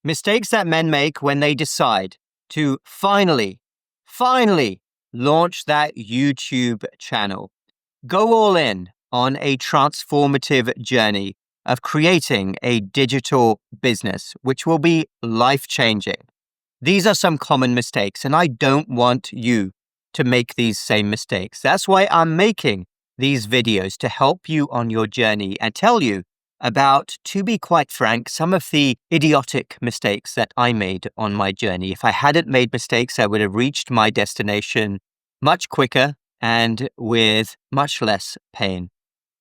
Mistakes that men make when they decide to finally launch that YouTube channel. Go all in on a transformative journey of creating a digital business, which will be life-changing. These are some common mistakes, and I don't want you to make these same mistakes. That's why I'm making these videos to help you on your journey and tell you about, to be quite frank, some of the idiotic mistakes that I made on my journey. If I hadn't made mistakes, I would have reached my destination much quicker and with much less pain.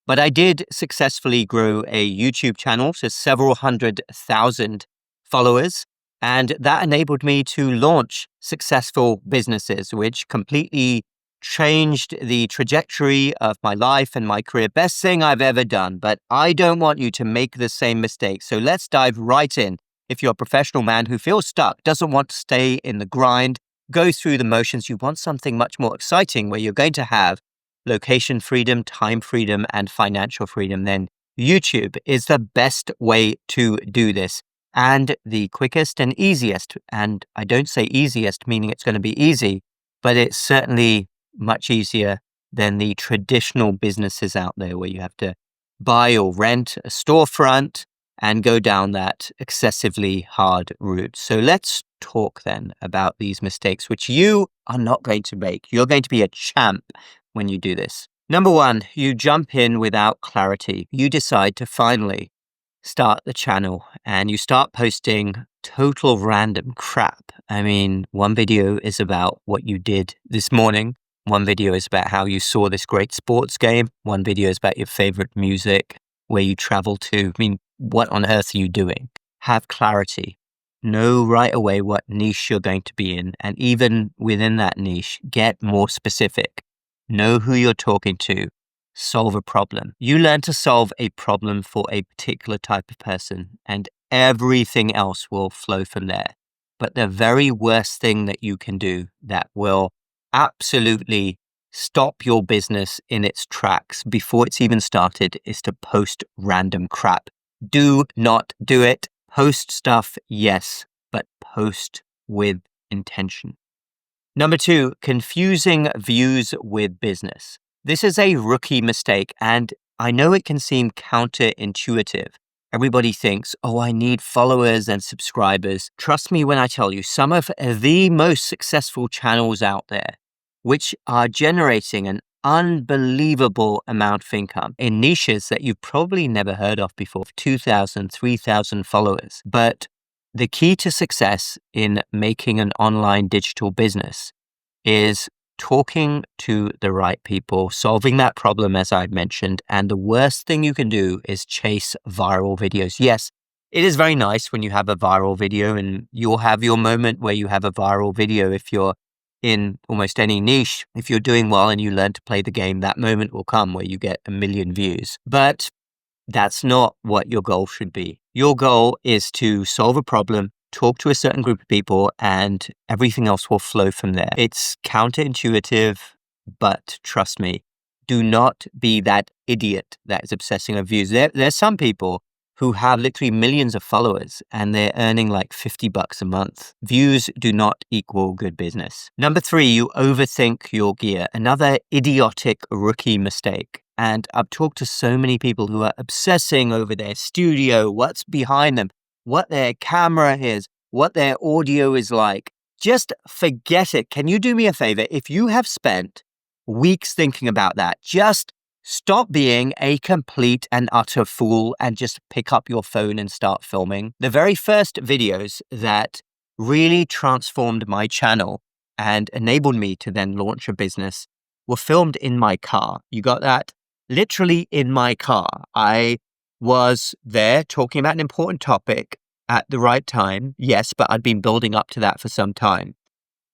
But I did successfully grow a YouTube channel to several 100,000 followers, and that enabled me to launch successful businesses, which completely changed the trajectory of my life and my career. Best thing I've ever done, but I don't want you to make the same mistake. So let's dive right in. If you're a professional man who feels stuck, doesn't want to stay in the grind, go through the motions, you want something much more exciting where you're going to have location freedom, time freedom, and financial freedom, then YouTube is the best way to do this and the quickest and easiest. And I don't say easiest, meaning it's going to be easy, but it's certainly much easier than the traditional businesses out there where you have to buy or rent a storefront and go down that excessively hard route. So let's talk then about these mistakes, which you are not going to make. You're going to be a champ when you do this. Number one, you jump in without clarity. You decide to finally start the channel and you start posting total random crap. I mean, one video is about what you did this morning. One video is about how you saw this great sports game. One video is about your favorite music, where you travel to. I mean, what on earth are you doing? Have clarity. Know right away what niche you're going to be in. And even within that niche, get more specific. Know who you're talking to. Solve a problem. You learn to solve a problem for a particular type of person, and everything else will flow from there. But the very worst thing that you can do that will absolutely stop your business in its tracks before it's even started is to post random crap. Do not do it. Post stuff, yes, but post with intention. Number two, confusing views with business. This is a rookie mistake, and I know it can seem counterintuitive. Everybody thinks, oh, I need followers and subscribers. Trust me when I tell you, some of the most successful channels out there, which are generating an unbelievable amount of income in niches that you've probably never heard of before, 2,000, 3,000 followers. But the key to success in making an online digital business is talking to the right people, solving that problem, as I've mentioned. And the worst thing you can do is chase viral videos. Yes, it is very nice when you have a viral video, and you'll have your moment where you have a viral video. If you're in almost any niche, if you're doing well and you learn to play the game, that moment will come where you get 1 million views. But that's not what your goal should be. Your goal is to solve a problem, talk to a certain group of people, and everything else will flow from there. It's counterintuitive, but trust me, do not be that idiot that is obsessing on views. There's some people who have literally millions of followers and they're earning like $50 a month. Views do not equal good business. Number three, you overthink your gear. Another idiotic rookie mistake. And I've talked to so many people who are obsessing over their studio, what's behind them, what their camera is, what their audio is like. Just forget it. Can you do me a favor? If you have spent weeks thinking about that, just stop being a complete and utter fool and just pick up your phone and start filming. The very first videos that really transformed my channel and enabled me to then launch a business were filmed in my car. You got that? Literally in my car. I was there talking about an important topic at the right time. Yes, but I'd been building up to that for some time.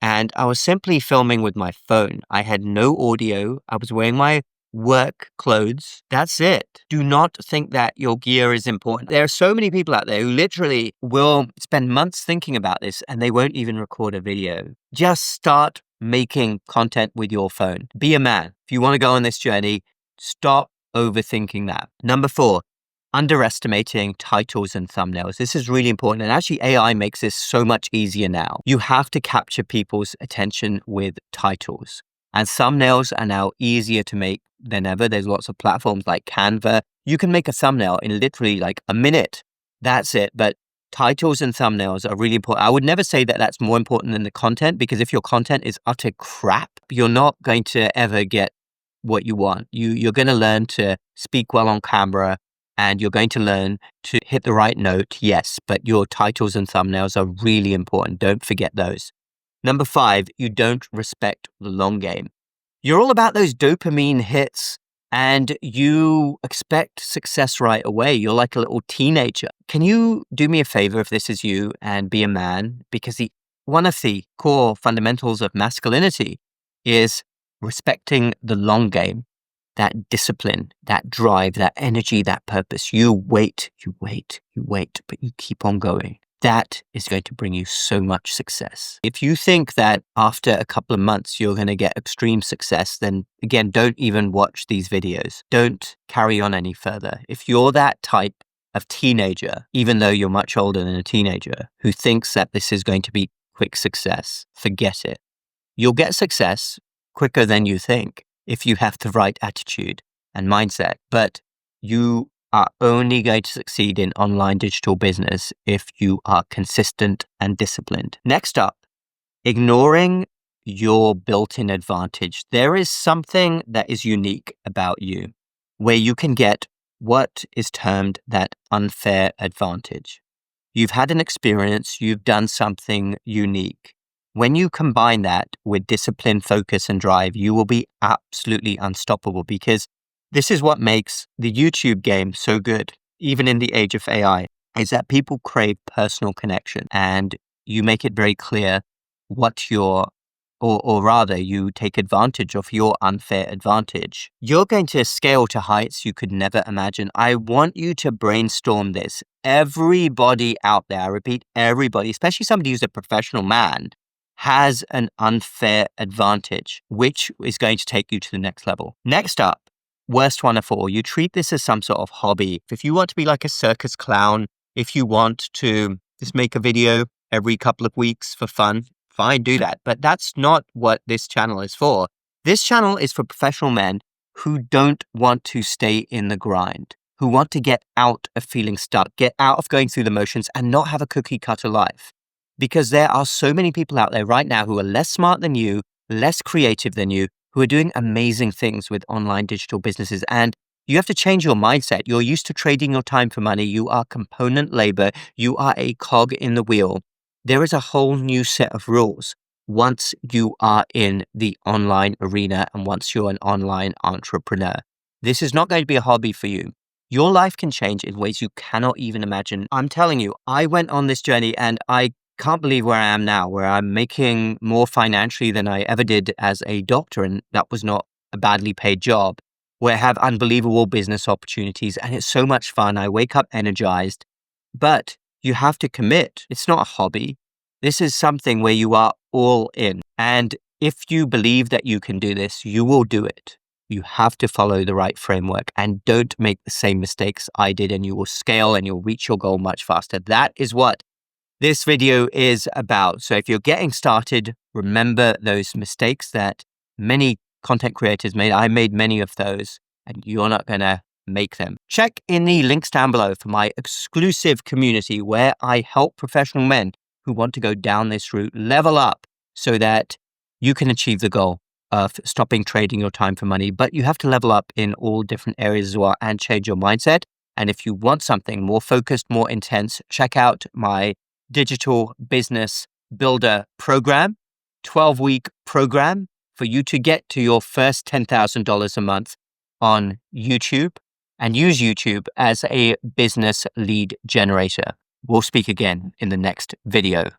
And I was simply filming with my phone. I had no audio. I was wearing my work clothes. That's it. Do not think that your gear is important. There are so many people out there who literally will spend months thinking about this and they won't even record a video. Just start making content with your phone. Be a man. If you want to go on this journey, stop overthinking that. Number four, underestimating titles and thumbnails. This is really important. And actually, AI makes this so much easier now. You have to capture people's attention with titles. And thumbnails are now easier to make than ever. There's lots of platforms like Canva. You can make a thumbnail in literally like a minute. That's it. But titles and thumbnails are really important. I would never say that that's more important than the content, because if your content is utter crap, you're not going to ever get what you want. You're going to learn to speak well on camera, and you're going to learn to hit the right note, yes, but your titles and thumbnails are really important. Don't forget those. Number 5, you don't respect the long game. You're all about those dopamine hits, and you expect success right away. You're like a little teenager. Can you do me a favor if this is you and be a man? Because one of the core fundamentals of masculinity is respecting the long game. That discipline, that drive, that energy, that purpose. You wait, but you keep on going. That is going to bring you so much success. If you think that after a couple of months you're going to get extreme success, then again, don't even watch these videos. Don't carry on any further. If you're that type of teenager, even though you're much older than a teenager, who thinks that this is going to be quick success, forget it. You'll get success quicker than you think if you have the right attitude and mindset. But you are only going to succeed in online digital business if you are consistent and disciplined. Next up, ignoring your built-in advantage. There is something that is unique about you where you can get what is termed that unfair advantage. You've had an experience, you've done something unique. When you combine that with discipline, focus, and drive, you will be absolutely unstoppable, because this is what makes the YouTube game so good, even in the age of AI, is that people crave personal connection, and you make it very clear what or rather you take advantage of your unfair advantage. You're going to scale to heights you could never imagine. I want you to brainstorm this. Everybody out there, I repeat, everybody, especially somebody who's a professional man, has an unfair advantage, which is going to take you to the next level. Next up, worst one of all, you treat this as some sort of hobby. If you want to be like a circus clown, if you want to just make a video every couple of weeks for fun, fine, do that. But that's not what this channel is for. This channel is for professional men who don't want to stay in the grind, who want to get out of feeling stuck, get out of going through the motions, and not have a cookie cutter life. Because there are so many people out there right now who are less smart than you, less creative than you, who are doing amazing things with online digital businesses. And you have to change your mindset. You're used to trading your time for money. You are component labor. You are a cog in the wheel. There is a whole new set of rules once you are in the online arena and once you're an online entrepreneur. This is not going to be a hobby for you. Your life can change in ways you cannot even imagine. I'm telling you, I went on this journey and I can't believe where I am now, where I'm making more financially than I ever did as a doctor, and that was not a badly paid job, where I have unbelievable business opportunities, and it's so much fun. I wake up energized, but you have to commit. It's not a hobby. This is something where you are all in. And if you believe that you can do this, you will do it. You have to follow the right framework and don't make the same mistakes I did, and you will scale and you'll reach your goal much faster. That is what this video is about. So if you're getting started, remember those mistakes that many content creators made. I made many of those, and you're not going to make them. Check in the links down below for my exclusive community where I help professional men who want to go down this route level up so that you can achieve the goal of stopping trading your time for money. But you have to level up in all different areas as well and change your mindset. And if you want something more focused, more intense, check out my Digital Business Builder program, 12-week program for you to get to your first $10,000 a month on YouTube and use YouTube as a business lead generator. We'll speak again in the next video.